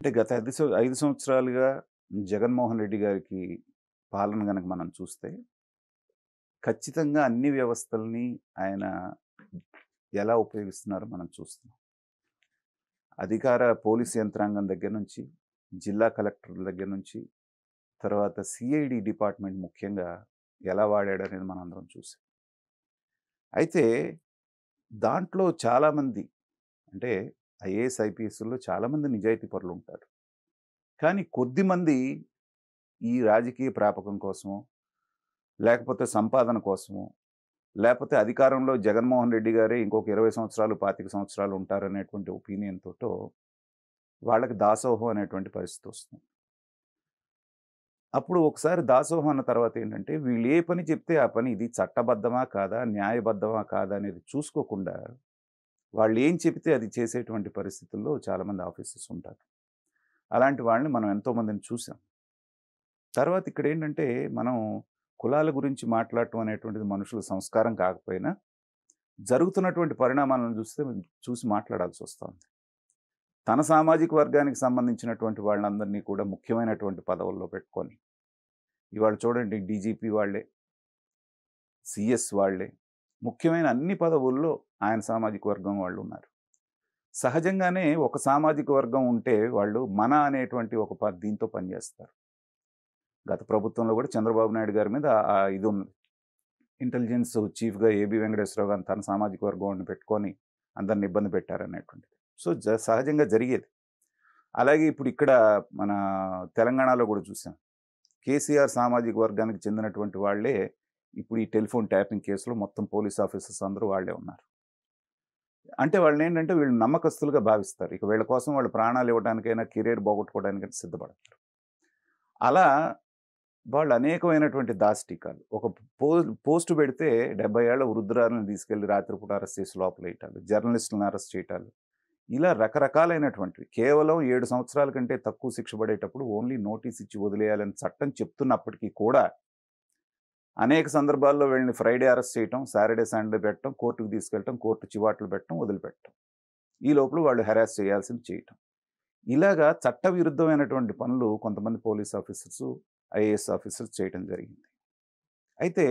అంటే గత 5 సంవత్సరాలుగా జగన్మోహన్ రెడ్డి గారికి పాలన గనక మనం చూస్తే, ఖచ్చితంగా అన్ని వ్యవస్థల్ని ఆయన ఎలా ఉపయోగిస్తున్నారో మనం చూస్తున్నాం. అధికార పోలీస్ యంత్రాంగం దగ్గర నుంచి, జిల్లా కలెక్టర్ల దగ్గర నుంచి, తర్వాత సీఐడీ డిపార్ట్మెంట్ ముఖ్యంగా ఎలా వాడాడనేది మనందరం చూసాం. అయితే దాంట్లో చాలామంది అంటే ఐఏఎస్, ఐపీఎస్‌ల్లో చాలామంది నిజాయితీ పరులుంటారు. కానీ కొద్దిమంది ఈ రాజకీయ ప్రాపకం కోసమో, లేకపోతే సంపాదన కోసమో, లేపోతే అధికారంలో జగన్మోహన్ రెడ్డి గారే ఇంకొక 20 సంవత్సరాలు, 25 సంవత్సరాలు ఉంటారనేటువంటి ఒపీనియన్ తోటో వాళ్ళకి దాసోహం అనేటువంటి పరిస్థితొస్తుంది. అప్పుడు ఒకసారి దాసోహం అన్న తర్వాత ఏంటంటే, వీళ్ళు ఏ పని చెప్తే ఆ పని ఇది చట్టబద్ధమా కాదా? న్యాయబద్ధమా కాదా? అనేది చూసుకోకుండా వాళ్ళేం చెబితే అది చేసేటువంటి పరిస్థితుల్లో చాలామంది ఆఫీసర్స్ ఉంటారు. అలాంటి వాళ్ళని మనం ఎంతోమందిని చూసాం. తర్వాత ఇక్కడేంటంటే, మనం కులాల గురించి మాట్లాడటం అనేటువంటిది మనుషుల సంస్కారం కాకపోయినా, జరుగుతున్నటువంటి పరిణామాలను చూసి మాట్లాడాల్సొస్తోంది. తన సామాజిక వర్గానికి సంబంధించినటువంటి వాళ్ళందరినీ కూడా ముఖ్యమైనటువంటి పదవుల్లో పెట్టుకొని, ఇవాళ చూడండి డీజీపీ వాళ్ళే, సీఎస్ వాళ్ళే, ముఖ్యమైన అన్ని పదవుల్లో ఆయన సామాజిక వర్గం వాళ్ళున్నారు. సహజంగానే ఒక సామాజిక వర్గం ఉంటే వాళ్ళు మన అనేటువంటి ఒక దీంతో పనిచేస్తారు. గత ప్రభుత్వంలో కూడా చంద్రబాబు నాయుడు గారి మీద ఇది ఉంది. ఇంటెలిజెన్స్ చీఫ్‌గా ఏబీ వెంకటేశ్వరరావు గారిని తన సామాజిక వర్గంని పెట్టుకొని అందరిని ఇబ్బంది పెట్టారనేటువంటిది. సో, సహజంగా జరిగేది. అలాగే ఇప్పుడు ఇక్కడ మన తెలంగాణలో కూడా చూసాం. కేసీఆర్ సామాజిక వర్గానికి చెందినటువంటి వాళ్ళే ఇప్పుడు ఈ టెలిఫోన్ ట్యాపింగ్ కేసులో మొత్తం పోలీస్ ఆఫీసర్స్ అందరూ వాళ్ళే ఉన్నారు. అంటే వాళ్ళనేంటంటే వీళ్ళు నమ్మకస్తులుగా భావిస్తారు. ఇక వీళ్ళ కోసం వాళ్ళు ప్రాణాలు ఇవ్వడానికైనా, కెరియర్ పోగొట్టుకోవడానికైనా సిద్ధపడతారు. అలా వాళ్ళు అనేకమైనటువంటి దాష్టీకాలు. ఒక పోస్ట్ పెడితే 70 ఏళ్ల వృద్ధురాలిని తీసుకెళ్ళి రాత్రిపూట అరెస్ట్ చేసి లోపలేయటాలు, జర్నలిస్టులను అరెస్ట్ చేయటాలు. ఇలా రకరకాలైనటువంటివి. కేవలం 7 సంవత్సరాల కంటే తక్కువ శిక్ష పడేటప్పుడు ఓన్లీ నోటీస్ ఇచ్చి వదిలేయాలని చట్టం చెప్తున్నప్పటికీ కూడా, అనేక సందర్భాల్లో వీళ్ళని ఫ్రైడే అరెస్ట్ చేయటం, సాటర్‌డే, సండే పెట్టడం, కోర్టుకి తీసుకెళ్ళటం, కోర్టు చివాట్లు పెట్టడం, వదిలిపెట్టడం. ఈ లోపల వాళ్ళు హెరాస్ చేయాల్సింది చేయటం. ఇలాగా చట్టవిరుద్ధమైనటువంటి పనులు కొంతమంది పోలీస్ ఆఫీసర్సు, ఐఏఎస్ ఆఫీసర్స్ చేయటం జరిగింది. అయితే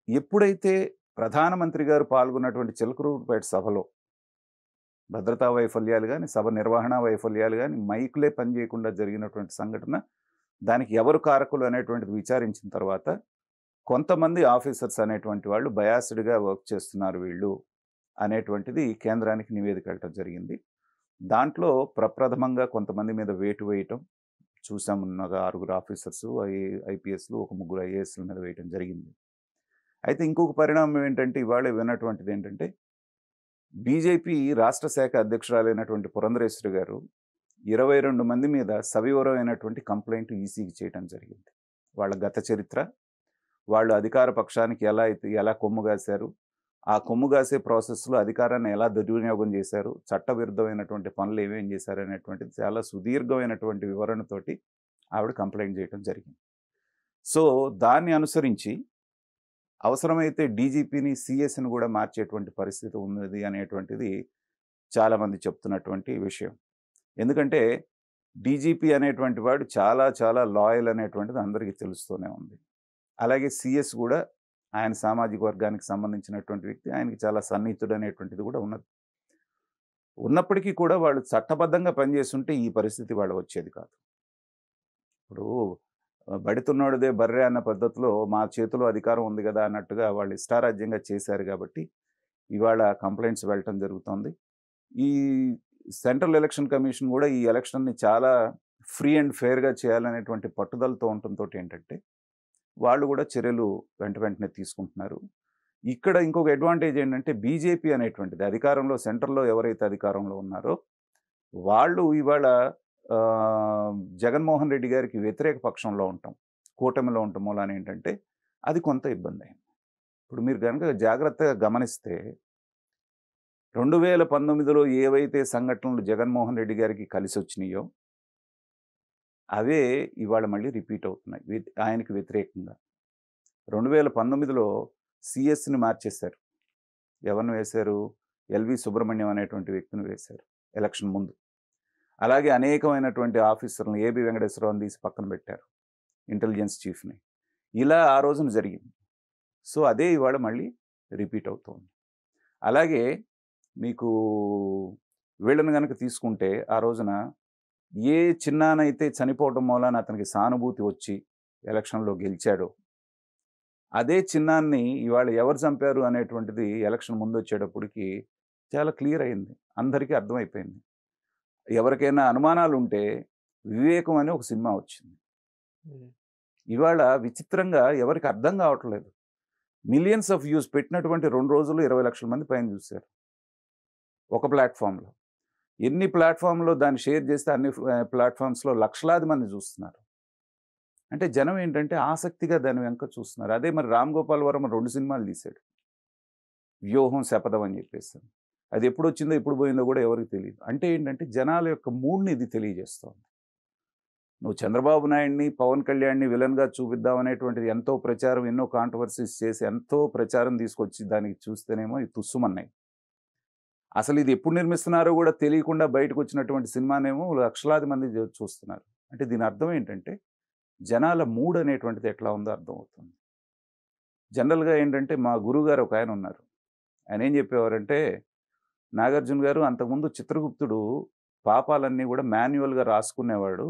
ఎప్పుడైతే ప్రధానమంత్రి గారు పాల్గొన్నటువంటి చిలకలూరిపేట సభలో భద్రతా వైఫల్యాలు గాని, సభ నిర్వహణ వైఫల్యాలు గాని, మైకులే పనిచేయకుండా జరిగినటువంటి సంఘటన, దానికి ఎవరు కారకులు అనేటువంటిది విచారించిన తర్వాత, కొంతమంది ఆఫీసర్స్ అనేటువంటి వాళ్ళు బయాస్డ్‌గా వర్క్ చేస్తున్నారు వీళ్ళు అనేటువంటిది కేంద్రానికి నివేదిక వెళ్ళటం జరిగింది. దాంట్లో ప్రప్రథమంగా కొంతమంది మీద వేటు వేయటం చూసాం. ఒక 6 ఆఫీసర్సు, ఐపీఎస్‌లు, ఒక 3 ఐఏఎస్‌ల మీద వేయటం జరిగింది. అయితే ఇంకొక పరిణామం ఏంటంటే, ఇవాళ విన్నటువంటిదేంటంటే, బీజేపీ రాష్ట్ర శాఖ అధ్యక్షురాలైనటువంటి పురంధరేశ్వరి గారు 22 మంది మీద సవివరమైనటువంటి కంప్లెయింట్ ఈసీకి చేయటం జరిగింది. వాళ్ళ గత చరిత్ర, వాళ్ళు అధికార పక్షానికి ఎలా కొమ్ము కాశారు, ఆ కొమ్ము కాసే ప్రాసెస్‌లో అధికారాన్ని ఎలా దుర్వినియోగం చేశారు, చట్టవిరుద్ధమైనటువంటి పనులు ఏమేం చేశారు అనేటువంటిది చాలా సుదీర్ఘమైనటువంటి వివరణతోటి ఆవిడ కంప్లెయింట్ చేయటం జరిగింది. సో, దాన్ని అనుసరించి అవసరమైతే డీజీపీని, సీఎస్‌ని కూడా మార్చేటువంటి పరిస్థితి ఉన్నది అనేటువంటిది చాలామంది చెప్తున్నటువంటి విషయం. ఎందుకంటే డీజీపీ అనేటువంటి వాడు చాలా చాలా లాయల్ అనేటువంటిది అందరికీ తెలుస్తూనే ఉంది. అలాగే సీఎస్ కూడా ఆయన సామాజిక వర్గానికి సంబంధించినటువంటి వ్యక్తి. ఆయనకి చాలా సన్నిహితుడు అనేటువంటిది కూడా ఉన్నది. ఉన్నప్పటికీ కూడా వాళ్ళు చట్టబద్ధంగా పనిచేస్తుంటే ఈ పరిస్థితి వాళ్ళ వచ్చేది కాదు. ఇప్పుడు బడితున్నోడిదే బర్రె అన్న పద్ధతిలో మా చేతిలో అధికారం ఉంది గదా! అన్నట్టుగా వాళ్ళు ఇష్టారాజ్యంగా చేశారు గాబట్టి, ఇవాళ కంప్లెయింట్స్ వెళ్ళటం జరుగుతోంది. ఈ సెంట్రల్ ఎలక్షన్ కమిషన్ గూడా ఈ ఎలక్షన్‌ని చాలా ఫ్రీ అండ్ ఫెయిర్‌గా చేయాలనేటువంటి పట్టుదలతో ఉండటంతోటేంటంటే, వాళ్ళు గూడా చర్యలు వెంటనే తీసుకుంటున్నారు. ఇక్కడ ఇంకొక అడ్వాంటేజ్ ఏంటంటే, బీజేపీ అనేటువంటిది అధికారంలో సెంట్రల్‌లో ఎవరైతే అధికారంలో ఉన్నారో, వాళ్ళు ఇవాళ జగన్మోహన్ రెడ్డి గారికి వ్యతిరేక పక్షంలో ఉండటం, కూటమిలో ఉండటం మూలాన ఏంటంటే, అది కొంత ఇబ్బందయింది. ఇప్పుడు మీరు గనుక జాగ్రత్తగా గమనిస్తే 2019లో ఏవైతే సంఘటనలు జగన్మోహన్ రెడ్డి గారికి కలిసొచ్చినాయో, అవే ఇవాళ మళ్ళీ రిపీట్ అవుతున్నాయి. ఆయనకి వ్యతిరేకంగా. 2019లో సీఎస్‌ని మార్చేశారు. ఎవరిని వేశారు? ఎల్‌వి సుబ్రహ్మణ్యం అనేటువంటి వ్యక్తిని వేశారు ఎలక్షన్ ముందు. అలాగే అనేకమైనటువంటి ఆఫీసర్లను ఏబి వెంకటేశ్వరరావుని తీసి పక్కన పెట్టారు, ఇంటెలిజెన్స్ చీఫ్ని. ఇలా ఆ రోజున జరిగింది. సో అదే ఇవాళ మళ్ళీ రిపీట్ అవుతుంది. అలాగే మీకు వీళ్ళని గనక తీసుకుంటే ఆ రోజున ఏ చిన్నానైతే చనిపోవడం మూలాన అతనికి సానుభూతి వచ్చి ఎలక్షన్లో గెలిచాడో, అదే చిన్నాన్ని ఇవాళ ఎవరు చంపారు అనేటువంటిది ఎలక్షన్ ముందు వచ్చేటప్పటికి చాలా క్లియర్ అయింది, అందరికీ అర్థమైపోయింది. ఎవరికైనా అనుమానాలు ఉంటే వివేకం అని ఒక సినిమా వచ్చింది. ఇవాళ విచిత్రంగా ఎవరికి అర్థం కావట్లేదు. మిలియన్స్ ఆఫ్ వ్యూస్ పెట్టినటువంటి 2 రోజులు 20 లక్షల మంది పైన చూశారు ఒక ప్లాట్ఫామ్లో. ఎన్ని ప్లాట్ఫామ్లో దాన్ని షేర్ చేస్తే అన్ని ప్లాట్ఫామ్స్లో లక్షలాది మంది చూస్తున్నారు. అంటే జనం ఏంటంటే ఆసక్తిగా దాని వెనక చూస్తున్నారు. అదే మరి రామ్ గోపాల్ వర్మ 2 సినిమాలు తీశాడు, వ్యూహం, శపథం అని చెప్పేసి. అది ఎప్పుడు వచ్చిందో ఎప్పుడు పోయిందో కూడా ఎవరికి తెలియదు. అంటే ఏంటంటే జనాల యొక్క మూడ్ని ఇది తెలియజేస్తోంది. నువ్వు చంద్రబాబు నాయుడిని, పవన్ కళ్యాణ్ని విలన్గా చూపిద్దాం అనేటువంటిది ఎంతో ప్రచారం, ఎన్నో కాంట్రవర్సీస్ చేసి ఎంతో ప్రచారం తీసుకొచ్చి దానికి చూస్తేనేమో ఇది తుస్సుమన్నాయి. అసలు ఇది ఎప్పుడు నిర్మిస్తున్నారో కూడా తెలియకుండా బయటకు వచ్చినటువంటి సినిమానేమో లక్షలాది మంది చూస్తున్నారు. అంటే దీని అర్థం ఏంటంటే జనాల మూడ్ అనేటువంటిది ఎట్లా ఉందో అర్థమవుతుంది. జనరల్గా ఏంటంటే మా గురువుగారు ఒక ఆయన ఉన్నారు. ఆయన ఏం చెప్పేవారంటే, నాగార్జున గారు అంతకుముందు చిత్రగుప్తుడు పాపాలన్నీ కూడా మాన్యువల్గా రాసుకునేవాడు,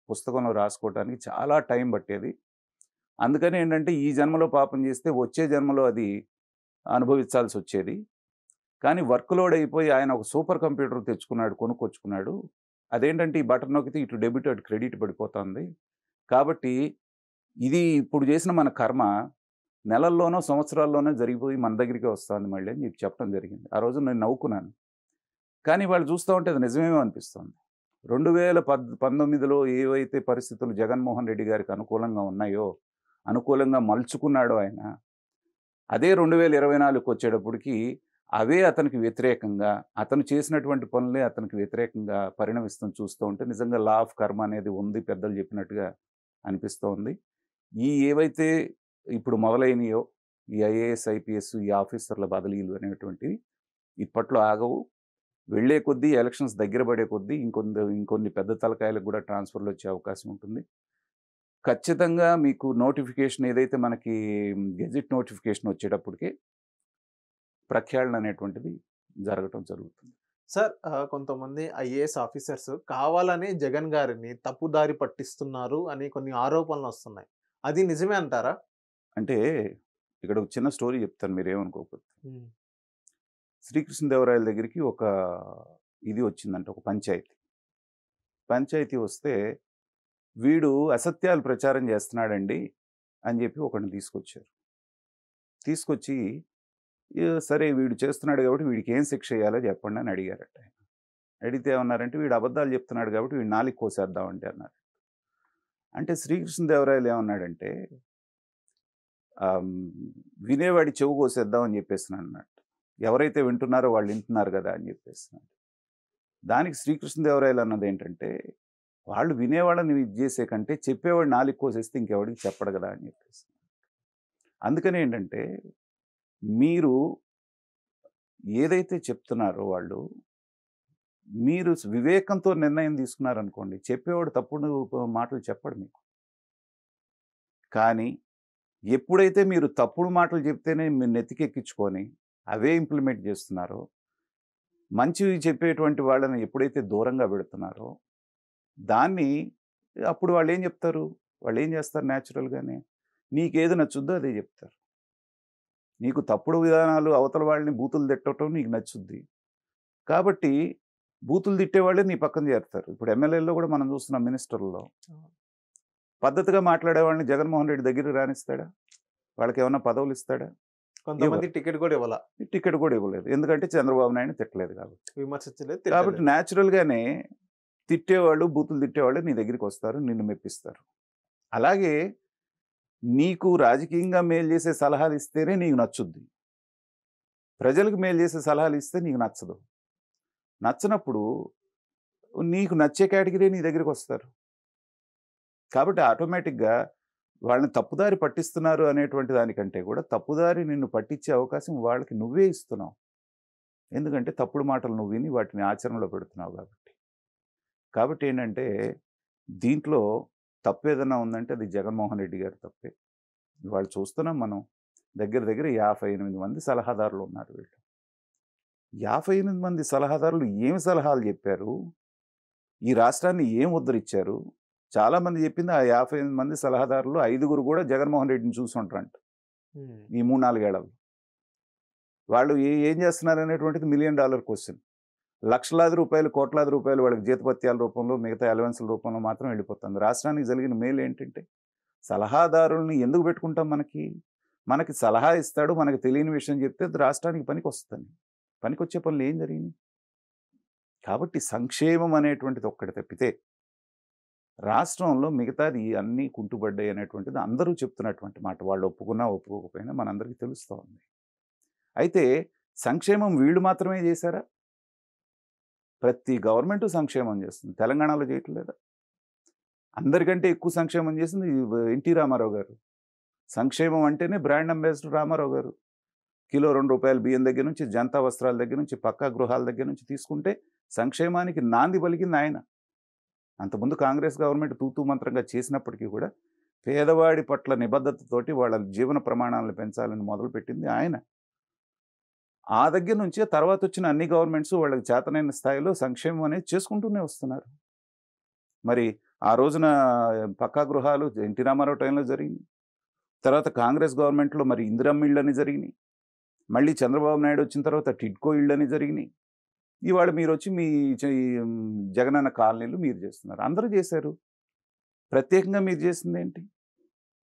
పుస్తకంలో రాసుకోవడానికి చాలా టైం పట్టేది. అందుకని ఏంటంటే ఈ జన్మలో పాపం చేస్తే వచ్చే జన్మలో అది అనుభవించాల్సి వచ్చేది. కానీ వర్క్ లోడ్ అయిపోయి ఆయన ఒక సూపర్ కంప్యూటర్ తెచ్చుకున్నాడు, కొనుక్కొచ్చుకున్నాడు. అదేంటంటే ఈ బటన్ నొక్కితే ఇటు డెబిట్ అటు క్రెడిట్ పడిపోతుంది. కాబట్టి ఇది ఇప్పుడు చేసిన మన కర్మ నెలల్లోనో సంవత్సరాల్లోనో జరిగిపోయి మన దగ్గరికి వస్తుంది మళ్ళీ అని చెప్పడం జరిగింది. ఆ రోజు నేను నవ్వుకున్నాను. కానీ వాళ్ళు చూస్తూ ఉంటే అది నిజమేమో అనిపిస్తుంది. 2019లో ఏవైతే పరిస్థితులు జగన్మోహన్ రెడ్డి గారికి అనుకూలంగా ఉన్నాయో, అనుకూలంగా మలుచుకున్నాడో ఆయన, అదే 2024కి వచ్చేటప్పటికి అవే అతనికి వ్యతిరేకంగా, అతను చేసినటువంటి పనులే అతనికి వ్యతిరేకంగా పరిణమిస్తుంది. చూస్తూ ఉంటే నిజంగా లా ఆఫ్ కర్మ అనేది ఉంది, పెద్దలు చెప్పినట్టుగా అనిపిస్తోంది. ఏవైతే ఇప్పుడు మొదలైనయో ఈ ఐఏఎస్, ఐపీఎస్, ఈ ఆఫీసర్ల బదిలీలు అనేటువంటివి ఇప్పట్లో ఆగవు. వెళ్ళే కొద్దీ, ఎలక్షన్స్ దగ్గర పడే కొద్దీ ఇంకొన్ని పెద్ద తలకాయలకు కూడా ట్రాన్స్ఫర్లు వచ్చే అవకాశం ఉంటుంది. ఖచ్చితంగా మీకు నోటిఫికేషన్ ఏదైతే మనకి గెజిట్ నోటిఫికేషన్ వచ్చేటప్పటికి ప్రఖ్యాళన అనేటువంటిది జరగటం జరుగుతుంది. సార్, కొంతమంది ఐఏఎస్ ఆఫీసర్స్ కావాలని జగన్ గారిని తప్పుదారి పట్టిస్తున్నారు అని కొన్ని ఆరోపణలు వస్తున్నాయి. అది నిజమే అంటారా? అంటే ఇక్కడ ఒక చిన్న స్టోరీ చెప్తాను, మీరేమనుకోకపోతే. శ్రీకృష్ణదేవరాయల దగ్గరికి ఒక ఇది వచ్చిందంట, ఒక పంచాయతీ వస్తే వీడు అసత్యాలు ప్రచారం చేస్తున్నాడండి అని చెప్పి ఒకడిని తీసుకొచ్చి సరే వీడు చేస్తున్నాడు కాబట్టి వీడికి ఏం శిక్ష చేయాలో చెప్పండి అని అడిగారట. అడిగితే ఏమన్నారంటే వీడు అబద్ధాలు చెప్తున్నాడు కాబట్టి వీడు నాలుగు కోసేద్దామంటే అన్నారు. అంటే శ్రీకృష్ణదేవరాయలు ఏమన్నాడంటే వినేవాడి చెవు కోసేద్దాం అని చెప్పేస్తున్నాడు అన్నట్టు. ఎవరైతే వింటున్నారో వాళ్ళు వింటున్నారు కదా అని చెప్పేస్తున్నాడు. దానికి శ్రీకృష్ణదేవరాయలు అన్నది ఏంటంటే వాళ్ళు వినేవాళ్ళని ఇది చేసే కంటే చెప్పేవాడు నాలుగు కోసేస్తే ఇంకెవడికి చెప్పడు కదా అని చెప్పేసి. అందుకని ఏంటంటే మీరు ఏదైతే చెప్తున్నారో మీరు వివేకంతో నిర్ణయం తీసుకున్నారనుకోండి, చెప్పేవాడు తప్పుడు మాటలు చెప్పడు మీకు. కానీ ఎప్పుడైతే మీరు తప్పుడు మాటలు చెప్తేనే మీరు నెత్తికెక్కించుకొని అవే ఇంప్లిమెంట్ చేస్తున్నారో, మంచివి చెప్పేటువంటి వాళ్ళని ఎప్పుడైతే దూరంగా పెడుతున్నారో, దాన్ని అప్పుడు వాళ్ళు ఏం చెప్తారు, వాళ్ళు ఏం చేస్తారు, న్యాచురల్గానే నీకేది నచ్చుద్దో అదే చెప్తారు. నీకు తప్పుడు విధానాలు, అవతల వాళ్ళని బూతులు తిట్టడం నీకు నచ్చుద్ది కాబట్టి బూతులు తిట్టేవాళ్ళే నీ పక్కన చేరుతారు. ఇప్పుడు ఎమ్మెల్యేల్లో కూడా మనం చూస్తున్నాం, మినిస్టర్లలో పద్ధతిగా మాట్లాడేవాళ్ళని జగన్మోహన్ రెడ్డి దగ్గరికి రానిస్తాడా? వాళ్ళకి ఏమన్నా పదవులు ఇస్తాడా? కొంతమంది టికెట్ కూడా ఇవ్వలేదు. ఎందుకంటే చంద్రబాబు నాయుడు తిట్టలేదు కాబట్టి, విమర్శించలేదు. కాబట్టి న్యాచురల్గానే తిట్టేవాళ్ళు, బూతులు తిట్టేవాళ్ళు నీ దగ్గరికి వస్తారు, నిన్ను మెప్పిస్తారు. అలాగే నీకు రాజకీయంగా మేలు చేసే సలహాలు ఇస్తేనే నీకు నచ్చుద్ది. ప్రజలకు మేలు చేసే సలహాలు ఇస్తే నీకు నచ్చదు. నచ్చనప్పుడు నీకు నచ్చే కేటగిరీ నీ దగ్గరికి వస్తారు. కాబట్టి ఆటోమేటిక్గా వాళ్ళని తప్పుదారి పట్టిస్తున్నారు అనేటువంటి దానికంటే కూడా తప్పుదారి నిన్ను పట్టించే అవకాశం వాళ్ళకి నువ్వే ఇస్తున్నావు. ఎందుకంటే తప్పుడు మాటలు నువ్వు విని వాటిని ఆచరణలో పెడుతున్నావు కాబట్టి. కాబట్టి ఏంటంటే దీంట్లో తప్పు ఏదైనా ఉందంటే అది జగన్మోహన్ రెడ్డి గారి తప్పే. ఇవాళ చూస్తున్నాం మనం దగ్గర దగ్గర 58 మంది సలహాదారులు ఉన్నారు వీళ్ళు. 58 మంది సలహాదారులు ఏమి సలహాలు చెప్పారు? ఈ రాష్ట్రాన్ని ఏం ఉద్ధరించారు? చాలామంది చెప్పింది ఆ 58 మంది సలహాదారులు 5గురు కూడా జగన్మోహన్ రెడ్డిని చూసుంటారంట హ్మ్. ఈ 3, 4 ఏళ్లలో. వాళ్ళు ఏం చేస్తున్నారు అనేటువంటిది $1 మిలియన్ క్వెషన్. లక్షలాది రూపాయలు, కోట్లాది రూపాయలు వాళ్ళకి జీతభత్యాల రూపంలో, మిగతా అలవెన్స్‌ల రూపంలో మాత్రం వెళ్ళిపోతుంది. రాష్ట్రానికి జరిగిన మేలు ఏంటంటే, సలహాదారుల్ని ఎందుకు పెట్టుకుంటాం మనకి? మనకి సలహా ఇస్తాడు, మనకు తెలియని విషయం చెప్తే అది రాష్ట్రానికి పనికొస్తదని. పనికొచ్చే పనులు ఏం జరిగినాయి? కాబట్టి సంక్షేమం అనేటువంటిది ఒక్కటి తప్పితే, రాష్ట్రంలో మిగతాది అన్నీ కుంటుపడ్డాయి అనేటువంటిది అందరూ చెప్తున్నటువంటి మాట. వాళ్ళు ఒప్పుకున్నా, ఒప్పుకోకపోయినా మనందరికీ తెలుస్తా ఉంది. అయితే సంక్షేమం వీళ్ళు మాత్రమే చేశారా? ప్రతి గవర్నమెంటు సంక్షేమం చేస్తుంది. తెలంగాణలో చేయట్లేదా? అందరికంటే ఎక్కువ సంక్షేమం చేసింది ఎన్టీ రామారావు గారు. సంక్షేమం అంటేనే బ్రాండ్ అంబాసిడర్ రామారావు గారు. కిలో ₹2 బియ్యం దగ్గర నుంచి, జనతా వస్త్రాల దగ్గర నుంచి, పక్కా గృహాల దగ్గర నుంచి తీసుకుంటే సంక్షేమానికి నాంది పలికింది ఆయన. అంతకుముందు కాంగ్రెస్ గవర్నమెంట్ తూతూ మంత్రంగా చేసినప్పటికీ కూడా పేదవాడి పట్ల నిబద్ధతతోటి వాళ్ళ జీవన ప్రమాణాలను పెంచాలని మొదలుపెట్టింది ఆయన. ఆ దగ్గర నుంచే తర్వాత వచ్చిన అన్ని గవర్నమెంట్స్ వాళ్ళకి చేతనైన స్థాయిలో సంక్షేమం అనేది చేసుకుంటూనే వస్తున్నారు. మరి ఆ రోజున పక్కా గృహాలు ఎన్టీ రామారావు టైంలో జరిగినాయి. తర్వాత కాంగ్రెస్ గవర్నమెంట్‌లో మరి ఇందిరమ్మ ఇళ్ళని జరిగినాయి. మళ్ళీ చంద్రబాబు నాయుడు వచ్చిన తర్వాత టిడ్కో ఇళ్ళని జరిగినాయి. ఇవాళ మీరొచ్చి మీ జగనన్న కాలనీలు మీరు చేస్తున్నారు. అందరూ చేశారు. ప్రత్యేకంగా మీరు చేసిందేంటి?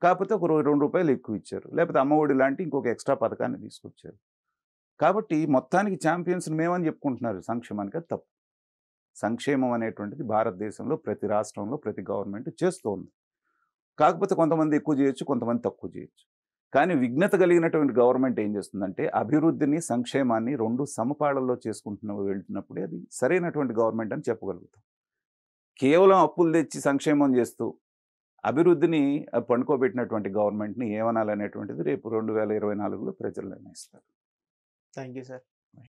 కాకపోతే ఒక ₹2 ఎక్కువ ఇచ్చారు. లేకపోతే అమ్మఒడి లాంటి ఇంకొక ఎక్స్‌ట్రా పథకాన్ని తీసుకొచ్చారు. కాబట్టి మొత్తానికి ఛాంపియన్స్ మేమని చెప్పుకుంటున్నారు సంక్షేమానికి. అది తప్పు. సంక్షేమం అనేటువంటిది భారతదేశంలో ప్రతి రాష్ట్రంలో ప్రతి గవర్నమెంట్ చేస్తోంది. కాకపోతే కొంతమంది ఎక్కువ చేయొచ్చు, కొంతమంది తక్కువ చేయొచ్చు. కానీ విఘ్నత కలిగినటువంటి గవర్నమెంట్ ఏం చేస్తుందంటే అభివృద్ధిని, సంక్షేమాన్ని 2 సమపాళల్లో చేసుకుంటున్న వెళ్తున్నప్పుడే అది సరైనటువంటి గవర్నమెంట్ అని చెప్పగలుగుతాం. కేవలం అప్పులు తెచ్చి సంక్షేమం చేస్తూ అభివృద్ధిని పండుకోబెట్టినటువంటి గవర్నమెంట్‌ని ఏమనాలనేటువంటిది రేపు 2024లో ప్రజలు నిర్ణయిస్తారు. Thank you sir.